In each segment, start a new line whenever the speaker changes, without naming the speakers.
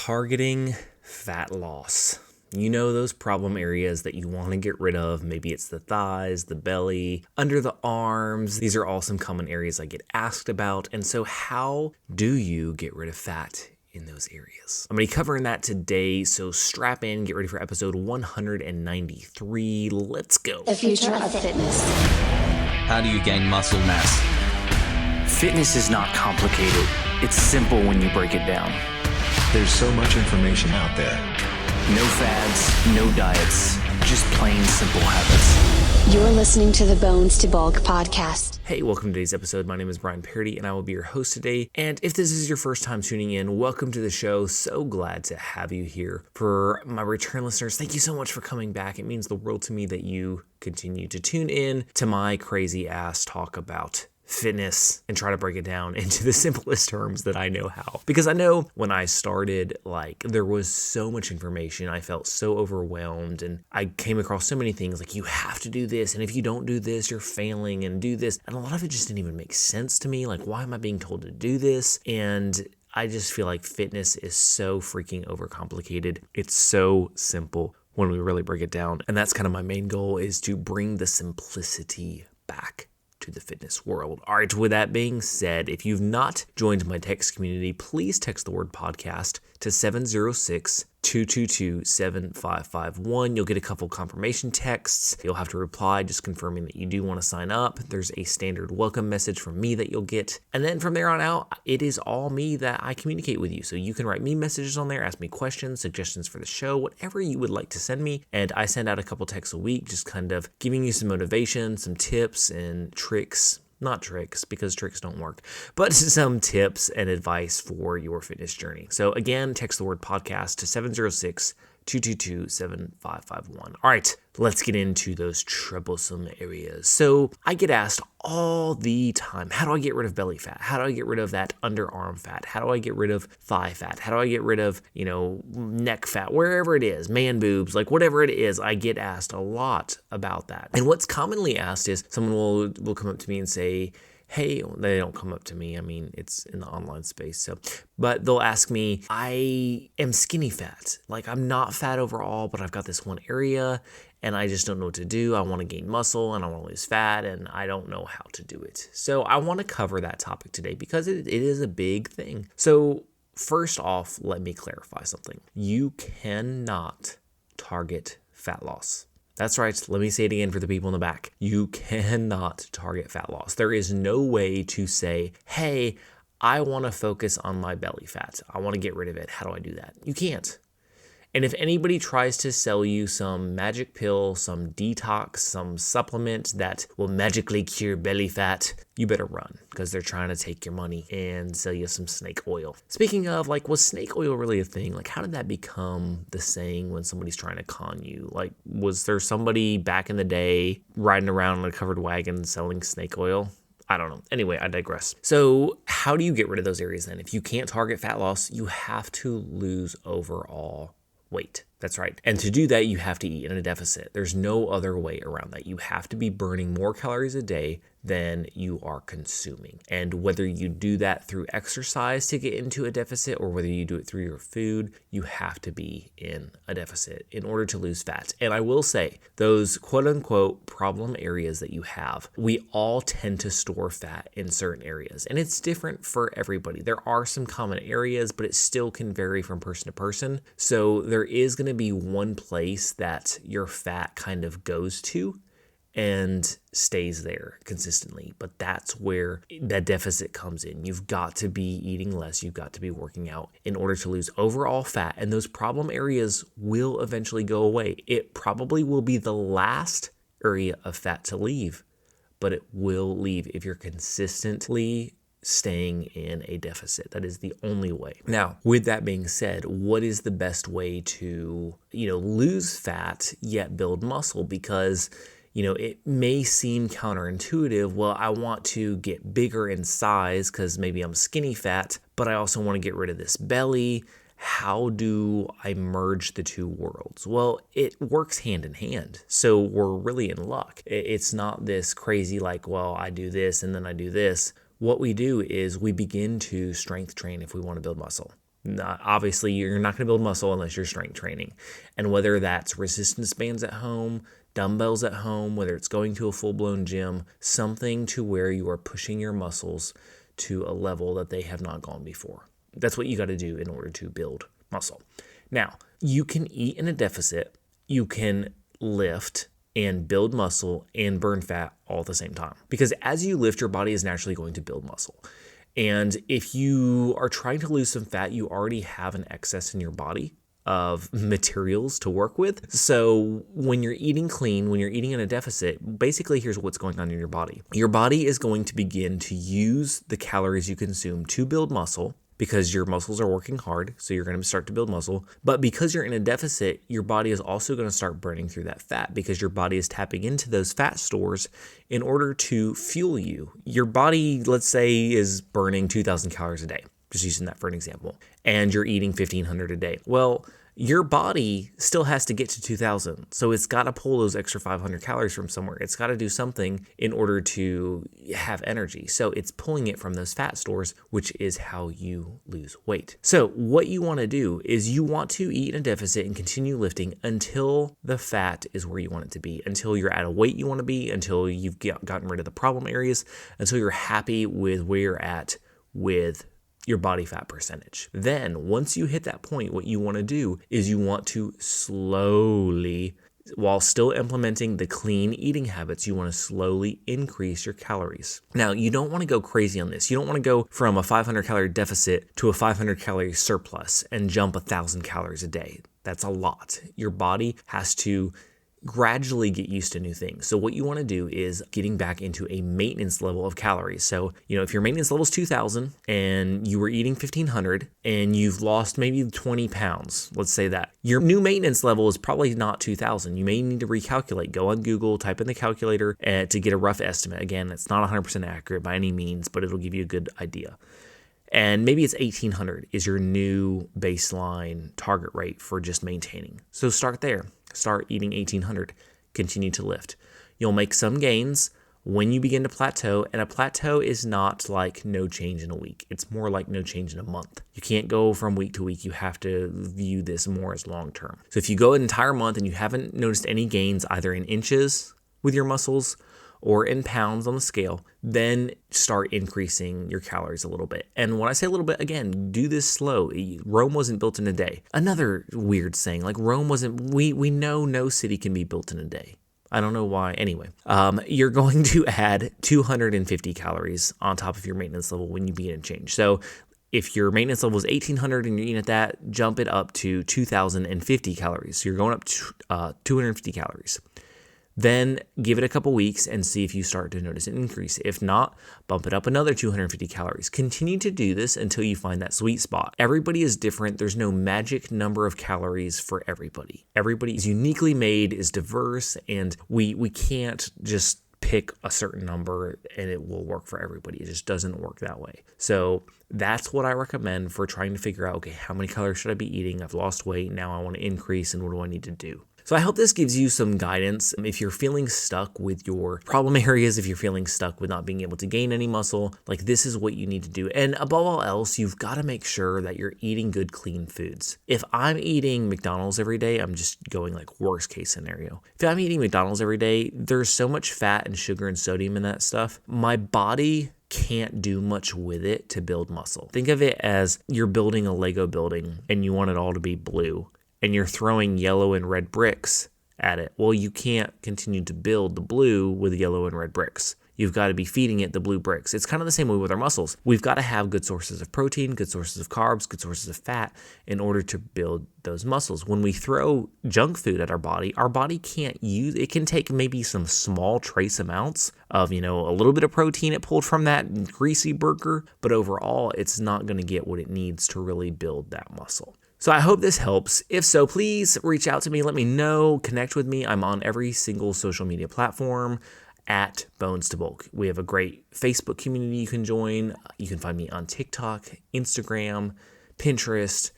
Targeting fat loss. You know those problem areas that you want to get rid of. Maybe it's the thighs, the belly, under the arms. These are all some common areas I get asked about. And so how do you get rid of fat in those areas? I'm going to be covering that today, so strap in, get ready for episode 193. Let's go.
The future of fitness.
How do you gain muscle mass?
Fitness is not complicated. It's simple when you break it down.
There's so much information out there.
No fads, no diets, just plain simple habits.
You're listening to the Bones to Bulk podcast.
Hey, welcome to today's episode. My name is Brian Parody, and I will be your host today. And if this is your first time tuning in, welcome to the show. So glad to have you here. For my return listeners, thank you so much for coming back. It means the world to me that you continue to tune in to my crazy ass talk about fitness and try to break it down into the simplest terms that I know how. Because I know when I started, there was so much information. I felt so overwhelmed, and I came across so many things like, you have to do this, and if you don't do this, you're failing, and do this. And a lot of it just didn't even make sense to me. Like, why am I being told to do this? And I just feel like fitness is so freaking overcomplicated. It's so simple when we really break it down. And that's kind of my main goal, is to bring the simplicity back to the fitness world. All right, with that being said, if you've not joined my text community, please text the word podcast to 706-222-7551. You'll get a couple confirmation texts. You'll have to reply just confirming that you do want to sign up. There's a standard welcome message from me that you'll get. And then from there on out, it is all me that I communicate with you. So you can write me messages on there, ask me questions, suggestions for the show, whatever you would like to send me. And I send out a couple texts a week, just kind of giving you some motivation, some tips and tricks. Not tricks, because tricks don't work, but some tips and advice for your fitness journey. So again, text the word podcast to 706-222-7551. All right, let's get into those troublesome areas. So I get asked all the time, how do I get rid of belly fat? How do I get rid of that underarm fat? How do I get rid of thigh fat? How do I get rid of, neck fat? Wherever it is, man boobs, whatever it is, I get asked a lot about that. And what's commonly asked is someone will come up to me and say, hey, they don't come up to me. I mean, it's in the online space. But they'll ask me, I am skinny fat. I'm not fat overall, but I've got this one area and I just don't know what to do. I want to gain muscle and I want to lose fat and I don't know how to do it. So I want to cover that topic today because it is a big thing. So first off, let me clarify something. You cannot target fat loss. That's right. Let me say it again for the people in the back. You cannot target fat loss. There is no way to say, hey, I want to focus on my belly fat. I want to get rid of it. How do I do that? You can't. And if anybody tries to sell you some magic pill, some detox, some supplement that will magically cure belly fat, you better run, because they're trying to take your money and sell you some snake oil. Speaking of, was snake oil really a thing? How did that become the saying when somebody's trying to con you? Was there somebody back in the day riding around in a covered wagon selling snake oil? I don't know. Anyway, I digress. So how do you get rid of those areas then? If you can't target fat loss, you have to lose overall weight. That's right. And to do that, you have to eat in a deficit. There's no other way around that. You have to be burning more calories a day than you are consuming. And whether you do that through exercise to get into a deficit or whether you do it through your food, you have to be in a deficit in order to lose fat. And I will say, those quote unquote problem areas that you have, we all tend to store fat in certain areas. And it's different for everybody. There are some common areas, but it still can vary from person to person. So there is going to be one place that your fat kind of goes to and stays there consistently. But that's where that deficit comes in. You've got to be eating less. You've got to be working out in order to lose overall fat. And those problem areas will eventually go away. It probably will be the last area of fat to leave, but it will leave if you're consistently staying in a deficit. That is the only way. Now, with that being said, what is the best way to, lose fat yet build muscle? Because it may seem counterintuitive. Well, I want to get bigger in size because maybe I'm skinny fat, but I also want to get rid of this belly. How do I merge the two worlds? Well, it works hand in hand. So we're really in luck. It's not this crazy I do this and then I do this. What we do is we begin to strength train if we want to build muscle. Obviously, you're not going to build muscle unless you're strength training. And whether that's resistance bands at home, dumbbells at home, whether it's going to a full-blown gym, something to where you are pushing your muscles to a level that they have not gone before. That's what you got to do in order to build muscle. Now, you can eat in a deficit, you can lift and build muscle and burn fat all at the same time. Because as you lift, your body is naturally going to build muscle. And if you are trying to lose some fat, you already have an excess in your body of materials to work with. So when you're eating clean, when you're eating in a deficit, basically here's what's going on in your body. Your body is going to begin to use the calories you consume to build muscle, because your muscles are working hard, so you're going to start to build muscle. But because you're in a deficit, your body is also going to start burning through that fat, because your body is tapping into those fat stores in order to fuel you. Your body, let's say, is burning 2,000 calories a day, just using that for an example, and you're eating 1,500 a day. Well, your body still has to get to 2,000, so it's got to pull those extra 500 calories from somewhere. It's got to do something in order to have energy. So it's pulling it from those fat stores, which is how you lose weight. So what you want to do is you want to eat in a deficit and continue lifting until the fat is where you want it to be, until you're at a weight you want to be, until you've gotten rid of the problem areas, until you're happy with where you're at with your body fat percentage. Then once you hit that point, what you want to do is you want to slowly, while still implementing the clean eating habits, you want to slowly increase your calories. Now, you don't want to go crazy on this. You don't want to go from a 500 calorie deficit to a 500 calorie surplus and jump 1,000 calories a day. That's a lot. Your body has to gradually get used to new things. So what you want to do is getting back into a maintenance level of calories. So, if your maintenance level is 2,000 and you were eating 1,500 and you've lost maybe 20 pounds, let's say that, your new maintenance level is probably not 2,000. You may need to recalculate. Go on Google, type in the calculator to get a rough estimate. Again, it's not 100% accurate by any means, but it'll give you a good idea. And maybe it's 1,800 is your new baseline target rate for just maintaining. So start there. Start eating 1,800. Continue to lift. You'll make some gains when you begin to plateau, and a plateau is not like no change in a week. It's more like no change in a month. You can't go from week to week. You have to view this more as long term. So if you go an entire month and you haven't noticed any gains either in inches with your muscles or in pounds on the scale, then start increasing your calories a little bit. And when I say a little bit, again, do this slow. Rome wasn't built in a day. Another weird saying, like Rome wasn't, we know no city can be built in a day. I don't know why. Anyway, you're going to add 250 calories on top of your maintenance level when you begin to change. So if your maintenance level is 1,800 and you're eating at that, jump it up to 2,050 calories. So you're going up to 250 calories. Then give it a couple weeks and see if you start to notice an increase. If not, bump it up another 250 calories. Continue to do this until you find that sweet spot. Everybody is different. There's no magic number of calories for everybody. Everybody is uniquely made, is diverse, and we can't just pick a certain number and it will work for everybody. It just doesn't work that way. So that's what I recommend for trying to figure out, okay, how many calories should I be eating? I've lost weight. Now I want to increase, and what do I need to do? So I hope this gives you some guidance. If you're feeling stuck with your problem areas, if you're feeling stuck with not being able to gain any muscle, like this is what you need to do. And above all else, you've got to make sure that you're eating good, clean foods. If I'm eating McDonald's every day, I'm just going like worst case scenario. If I'm eating McDonald's every day, there's so much fat and sugar and sodium in that stuff. My body can't do much with it to build muscle. Think of it as you're building a Lego building and you want it all to be blue, and you're throwing yellow and red bricks at it. Well, you can't continue to build the blue with yellow and red bricks. You've got to be feeding it the blue bricks. It's kind of the same way with our muscles. We've got to have good sources of protein, good sources of carbs, good sources of fat in order to build those muscles. When we throw junk food at our body can't use, it can take maybe some small trace amounts of, a little bit of protein it pulled from that greasy burger, but overall, it's not going to get what it needs to really build that muscle. So I hope this helps. If so, please reach out to me. Let me know. Connect with me. I'm on every single social media platform at Bones to Bulk. We have a great Facebook community you can join. You can find me on TikTok, Instagram, Pinterest,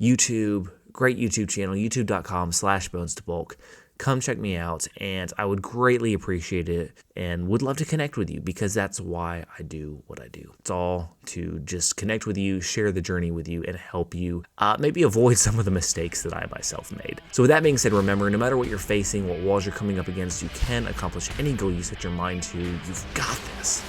YouTube, great YouTube channel, youtube.com/Bones to Bulk. come check me out, and I would greatly appreciate it and would love to connect with you because that's why I do what I do. It's all to just connect with you, share the journey with you, and help you maybe avoid some of the mistakes that I myself made. So with that being said, remember, no matter what you're facing, what walls you're coming up against, you can accomplish any goal you set your mind to. You've got this.